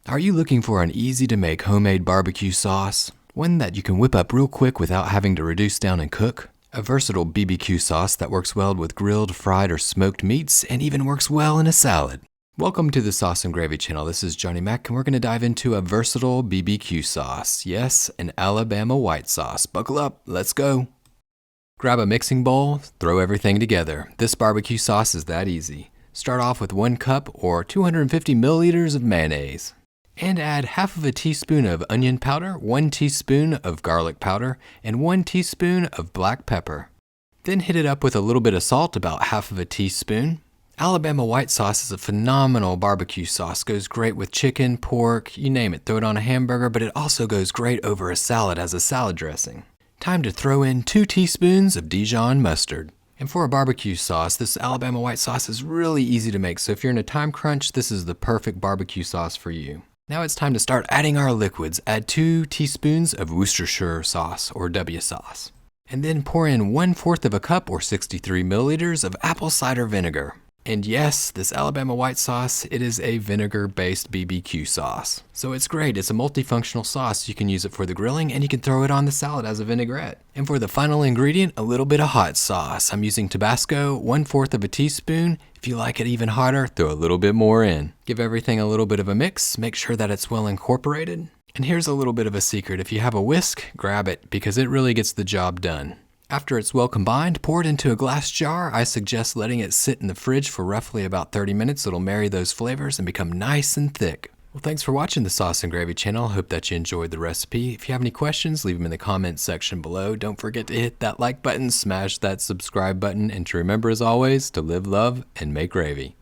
Are you looking for an easy to make homemade barbecue sauce? One that you can whip up real quick without having to reduce down and cook? A versatile BBQ sauce that works well with grilled, fried, or smoked meats and even works well in a salad. Welcome to the Sauce and Gravy channel. This is Johnny Mac and we're going to dive into a versatile BBQ sauce. Yes, an Alabama white sauce. Buckle up, let's go. Grab a mixing bowl, throw everything together. This barbecue sauce is that easy. Start off with 1 cup or 250 milliliters of mayonnaise. And add half of a teaspoon of onion powder, 1 teaspoon of garlic powder, and 1 teaspoon of black pepper. Then hit it up with a little bit of salt, about half of a teaspoon. Alabama white sauce is a phenomenal barbecue sauce. Goes great with chicken, pork, you name it. Throw it on a hamburger, but it also goes great over a salad as a salad dressing. Time to throw in 2 teaspoons of Dijon mustard. And for a barbecue sauce, this Alabama white sauce is really easy to make. So if you're in a time crunch, this is the perfect barbecue sauce for you. Now it's time to start adding our liquids. Add 2 teaspoons of Worcestershire sauce or W sauce. And then pour in 1/4 of a cup or 63 milliliters of apple cider vinegar. And yes, this Alabama white sauce, it is a vinegar-based BBQ sauce. So it's great. It's a multifunctional sauce. You can use it for the grilling and you can throw it on the salad as a vinaigrette. And for the final ingredient, a little bit of hot sauce. I'm using Tabasco, 1/4 of a teaspoon. If you like it even hotter, throw a little bit more in. Give everything a little bit of a mix. Make sure that it's well incorporated. And here's a little bit of a secret. If you have a whisk, grab it because it really gets the job done. After it's well combined, pour it into a glass jar. I suggest letting it sit in the fridge for roughly about 30 minutes. It'll marry those flavors and become nice and thick. Well, thanks for watching the Sauce and Gravy channel. Hope that you enjoyed the recipe. If you have any questions, leave them in the comments section below. Don't forget to hit that like button, smash that subscribe button, and to remember as always, to live, love, and make gravy.